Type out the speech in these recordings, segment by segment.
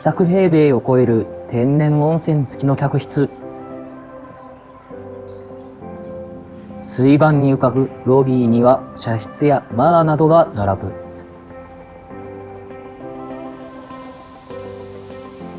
100平米を超える天然温泉付きの客室。水盤に浮かぶロビーには茶室やバーなどが並ぶ。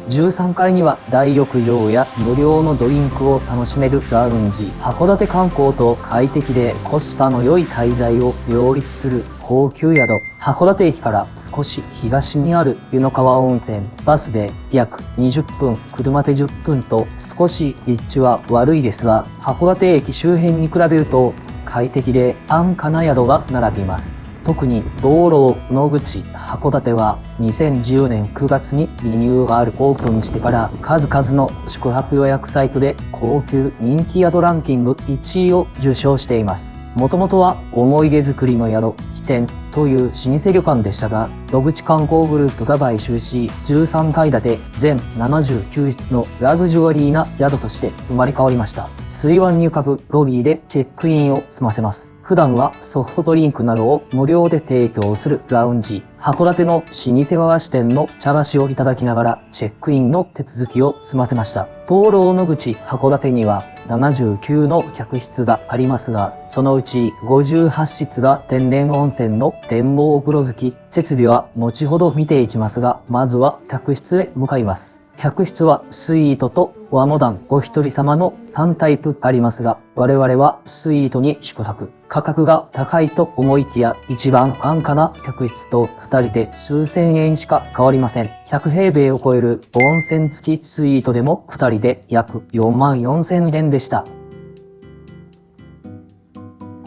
13階には大浴場や無料のドリンクを楽しめるラウンジ。函館観光と快適でコスパの良い滞在を両立する高級宿。函館駅から少し東にある湯の川温泉。バスで約20分、車で10分と少し立地は悪いですが、函館駅周辺に比べると快適で安価な宿が並びます。特に道路野口函館は2010年9月にリニューアルオープンしてから数々の宿泊予約サイトで高級人気宿ランキング1位を受賞しています。もともとは思い出作りの宿飛天という老舗旅館でしたが、野口観光グループが買収し、13階建て全79室のラグジュアリーな宿として生まれ変わりました。水湾に浮かぶロビーでチェックインを済ませます。普段はソフトドリンクなどを無料で提供するラウンジ。函館の老舗和菓子店の茶菓子をいただきながらチェックインの手続きを済ませました。灯籠野口函館には79の客室がありますが、そのうち58室が天然温泉の展望風呂付き。設備は後ほど見ていきますが、まずは客室へ向かいます。客室はスイートと和モダンお一人様の3タイプありますが、我々はスイートに宿泊。価格が高いと思いきや、一番安価な客室と2人で数千円しか変わりません。100平米を超える温泉付きスイートでも2人で約44,000円でした。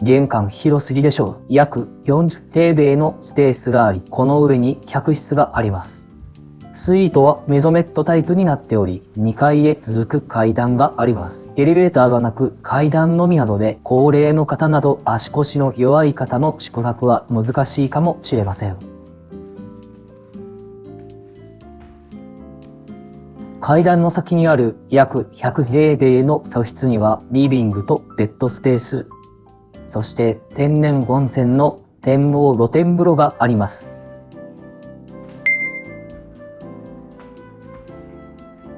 玄関広すぎでしょう。約40平米のスペースがあり、この上に客室があります。スイートはメゾメットタイプになっており、2階へ続く階段があります。エレベーターがなく階段のみなどで、高齢の方など足腰の弱い方の宿泊は難しいかもしれません。階段の先にある約100平米の居室にはリビングとベッドスペース、そして天然温泉の展望露天風呂があります。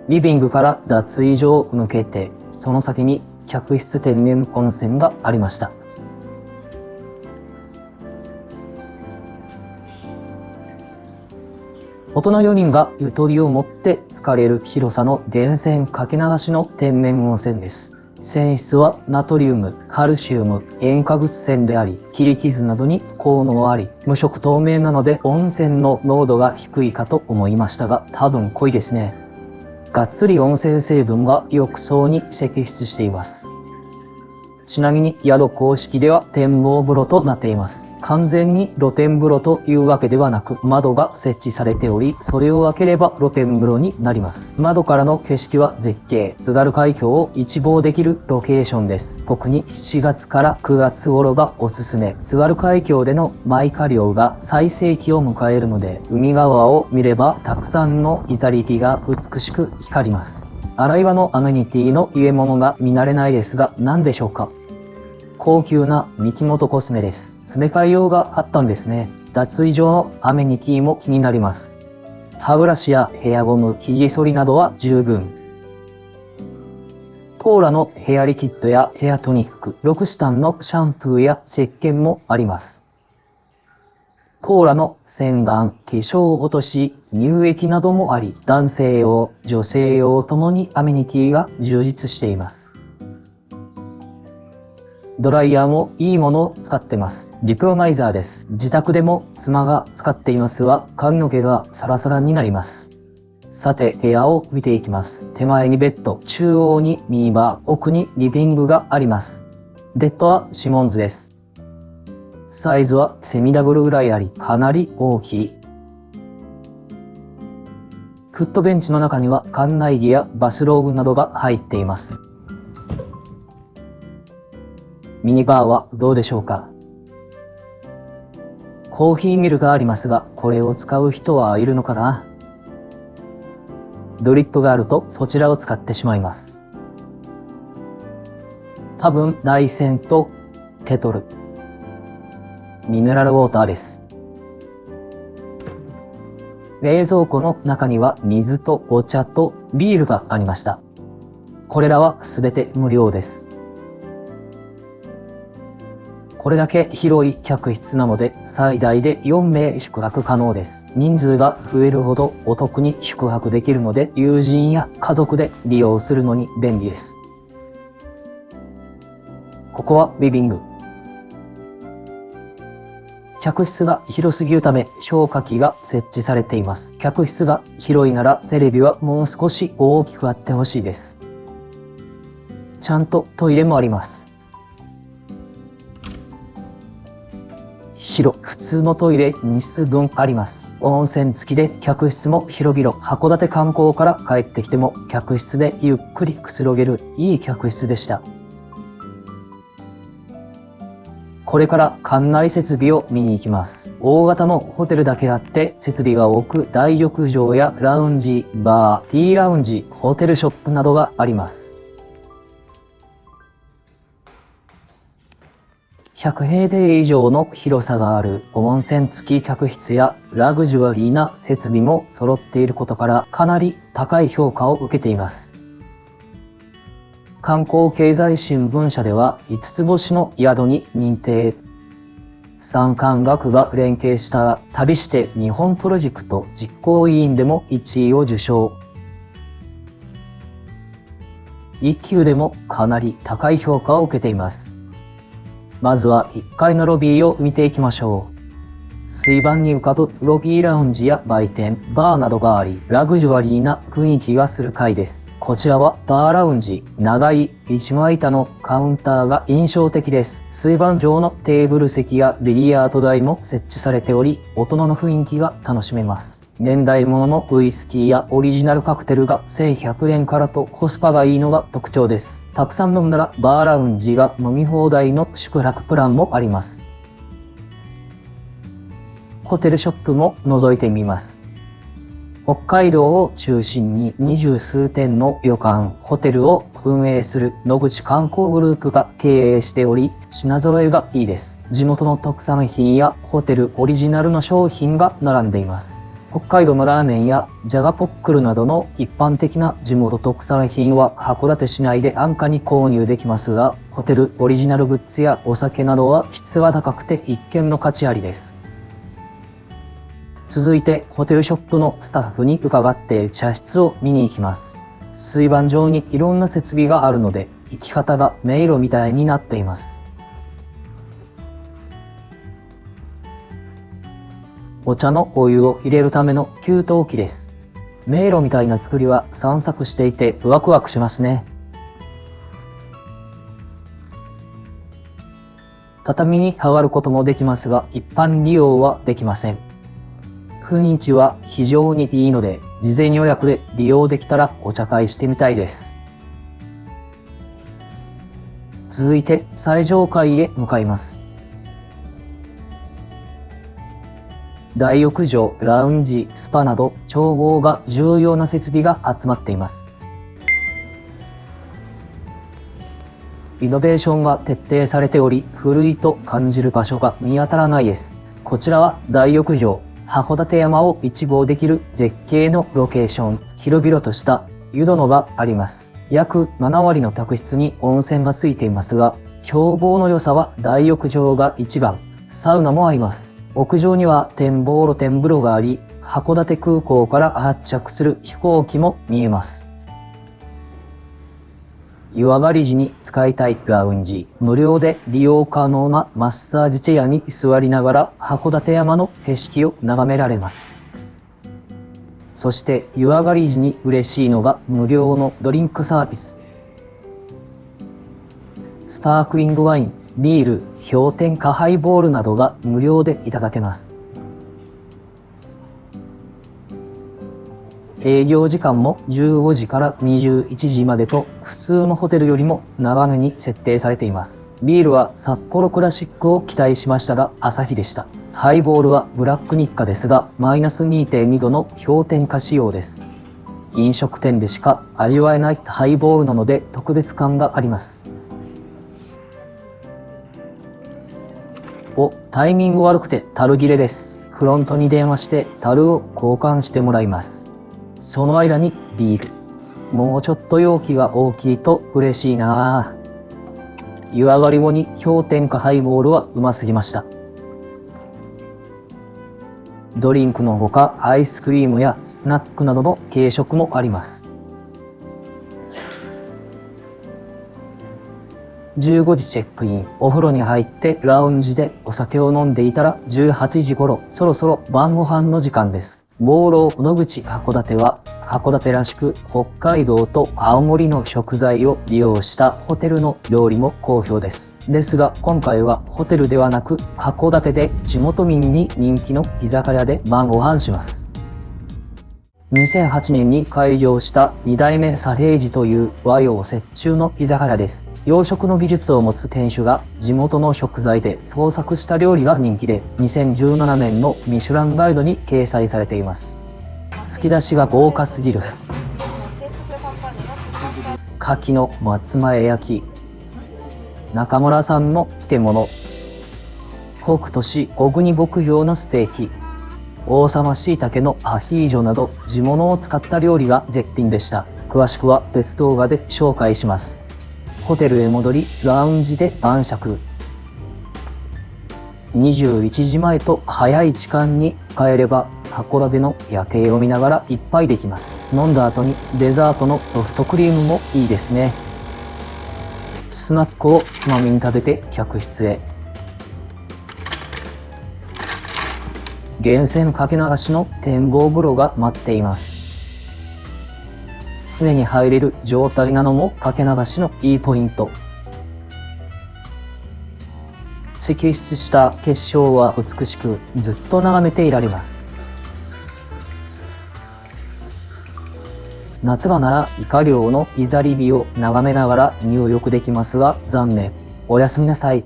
リビングから脱衣所を抜けて、その先に客室天然温泉がありました。大人4人がゆとりを持って浸れる広さの源泉かけ流しの天然温泉です。泉質はナトリウム、カルシウム、塩化物泉であり、切り傷などに効能あり、無色透明なので温泉の濃度が低いかと思いましたが、多分濃いですね。がっつり温泉成分が浴槽に析出しています。ちなみに宿公式では展望風呂となっています。完全に露天風呂というわけではなく、窓が設置されており、それを開ければ露天風呂になります。窓からの景色は絶景、津軽海峡を一望できるロケーションです。特に7月から9月頃がおすすめ。津軽海峡でのマイカ漁が最盛期を迎えるので、海側を見ればたくさんのギザリピが美しく光ります。洗い場のアメニティの入れ物が見慣れないですが、何でしょうか？高級な三木本コスメです。詰め替え用があったんですね。脱衣所のアメニティも気になります。歯ブラシやヘアゴム、肘剃りなどは十分。コーラのヘアリキッドやヘアトニック、ロクシタンのシャンプーや石鹸もあります。コーラの洗顔、化粧落とし、乳液などもあり、男性用、女性用ともにアメニティが充実しています。ドライヤーもいいものを使ってます。リプロナイザーです。自宅でも妻が使っていますが、髪の毛がサラサラになります。さて、部屋を見ていきます。手前にベッド、中央にミニバー、奥にリビングがあります。ベッドはシモンズです。サイズはセミダブルぐらいあり、かなり大きい。フットベンチの中には館内着やバスローブなどが入っています。ミニバーはどうでしょうか？コーヒーミルがありますが、これを使う人はいるのかな？ドリップがあるとそちらを使ってしまいます。多分内線とケトル。ミネラルウォーターです。冷蔵庫の中には水とお茶とビールがありました。これらはすべて無料です。これだけ広い客室なので最大で4名宿泊可能です。人数が増えるほどお得に宿泊できるので友人や家族で利用するのに便利です。ここはリビング。客室が広すぎるため消火器が設置されています。客室が広いならテレビはもう少し大きくあってほしいです。ちゃんとトイレもあります。普通のトイレ2室分あります。温泉付きで客室も広々。函館観光から帰ってきても客室でゆっくりくつろげるいい客室でした。これから館内設備を見に行きます。大型のホテルだけあって設備が多く大浴場やラウンジ、バー、ティーラウンジ、ホテルショップなどがあります。100平米以上の広さがある温泉付き客室やラグジュアリーな設備も揃っていることからかなり高い評価を受けています。観光経済新聞社では5つ星の宿に認定。産官学が連携した旅して日本プロジェクト実行委員でも1位を受賞。1級でもかなり高い評価を受けています。まずは1階のロビーを見ていきましょう。水盤に浮かぶロビーラウンジや売店、バーなどがあり、ラグジュアリーな雰囲気がする階です。こちらはバーラウンジ、長い一枚板のカウンターが印象的です。水盤上のテーブル席やビリヤード台も設置されており、大人の雰囲気が楽しめます。年代物のウイスキーやオリジナルカクテルが1100円からとコスパがいいのが特徴です。たくさん飲んだらバーラウンジが飲み放題の宿泊プランもあります。ホテルショップも覗いてみます。北海道を中心に20数店の旅館、ホテルを運営する野口観光グループが経営しており、品揃えがいいです。地元の特産品やホテルオリジナルの商品が並んでいます。北海道のラーメンやジャガポックルなどの一般的な地元特産品は函館市内で安価に購入できますが、ホテルオリジナルグッズやお酒などは質は高くて一見の価値ありです。続いてホテルショップのスタッフに伺って茶室を見に行きます。水盤上にいろんな設備があるので行き方が迷路みたいになっています。お茶のお湯を入れるための給湯器です。迷路みたいな作りは散策していてワクワクしますね。畳に剥がることもできますが一般利用はできません。雰囲気は非常にいいので、事前予約で利用できたらお茶会してみたいです。続いて最上階へ向かいます。大浴場、ラウンジ、スパなど眺望が重要な設備が集まっています。イノベーションが徹底されており、古いと感じる場所が見当たらないです。こちらは大浴場。函館山を一望できる絶景のロケーション、広々とした湯殿があります。約7割の客室に温泉がついていますが、眺望の良さは大浴場が一番、サウナもあります。屋上には展望露天風呂があり、函館空港から発着する飛行機も見えます。湯上がり時に使いたいラウンジ、無料で利用可能なマッサージチェアに座りながら函館山の景色を眺められます。そして湯上がり時に嬉しいのが無料のドリンクサービス。スパークリングワイン、ビール、氷点下ハイボールなどが無料でいただけます。営業時間も15時から21時までと普通のホテルよりも長めに設定されています。ビールは札幌クラシックを期待しましたがアサヒでした。ハイボールはブラック日課ですがマイナス 2.2 度の氷点下仕様です。飲食店でしか味わえないハイボールなので特別感があります。タイミング悪くて樽切れです。フロントに電話して樽を交換してもらいます。その間にビール。もうちょっと容器が大きいと嬉しいなぁ。湯上がり後に氷点下ハイボールはうますぎました。ドリンクのほかアイスクリームやスナックなどの軽食もあります。15時チェックイン。お風呂に入ってラウンジでお酒を飲んでいたら18時頃、そろそろ晩ご飯の時間です。房老野口函館は函館らしく北海道と青森の食材を利用したホテルの料理も好評です。ですが今回はホテルではなく函館で地元民に人気の居酒屋で晩ご飯します。2008年に開業した2代目サレージという和洋折衷の居酒屋です。洋食の技術を持つ店主が地元の食材で創作した料理が人気で、2017年のミシュランガイドに掲載されています。突き出しが豪華すぎる。牡蠣の松前焼き、中村さんの漬物、北斗市小国牧場のステーキ、王様椎茸のアヒージョなど地物を使った料理が絶品でした。詳しくは別動画で紹介します。ホテルへ戻りラウンジで晩酌。21時前と早い時間に帰れば函館の夜景を見ながら一杯できます。飲んだ後にデザートのソフトクリームもいいですね。スナックをつまみに食べて客室へ。源泉かけ流しの展望風呂が待っています。常に入れる状態なのもかけ流しのいいポイント。摘出した結晶は美しくずっと眺めていられます。夏場ならイカ漁のいざり火を眺めながら入浴できますが残念。おやすみなさい。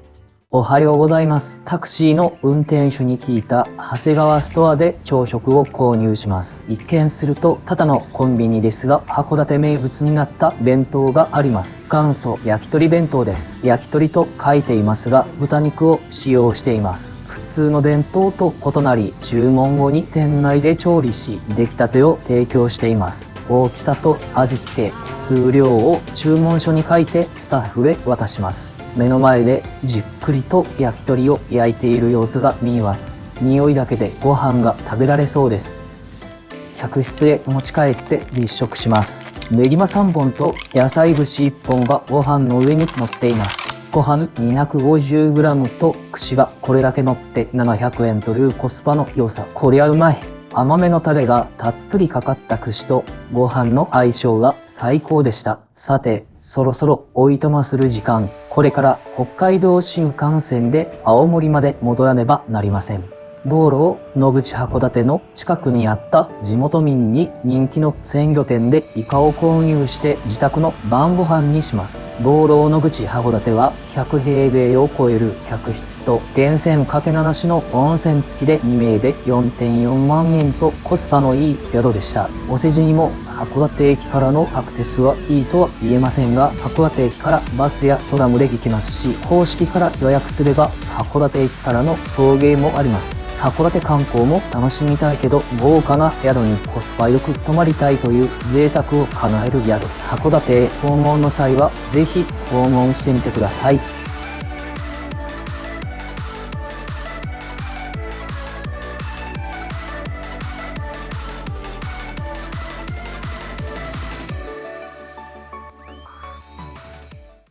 おはようございます。タクシーの運転手に聞いた長谷川ストアで朝食を購入します。一見するとただのコンビニですが、函館名物になった弁当があります。元祖焼き鳥弁当です。焼き鳥と書いていますが、豚肉を使用しています。普通の弁当と異なり、注文後に店内で調理し、出来たてを提供しています。大きさと味付け、数量を注文書に書いてスタッフへ渡します。目の前でじっくりと焼き鳥を焼いている様子が見えます。匂いだけでご飯が食べられそうです。客室へ持ち帰って実食します。ネギマ3本と野菜串1本がご飯の上に乗っています。ご飯 250g と串がこれだけ乗って700円というコスパの良さ。こりゃうまい。甘めのタレがたっぷりかかった串とご飯の相性が最高でした。さて、そろそろおいとまする時間。これから北海道新幹線で青森まで戻らねばなりません。道路を野口函館の近くにあった地元民に人気の鮮魚店でイカを購入して自宅の晩ご飯にします。道路野口函館は100平米を超える客室と源泉かけ流しの温泉付きで2名で 4.4 万円とコスパのいい宿でした。お世辞にも函館駅からのアクセスはいいとは言えませんが、函館駅からバスやトラムで行きますし、公式から予約すれば函館駅からの送迎もあります。函館観光も楽しみたいけど豪華な宿にコスパよく泊まりたいという贅沢を叶える宿。函館へ訪問の際はぜひ訪問してみてください。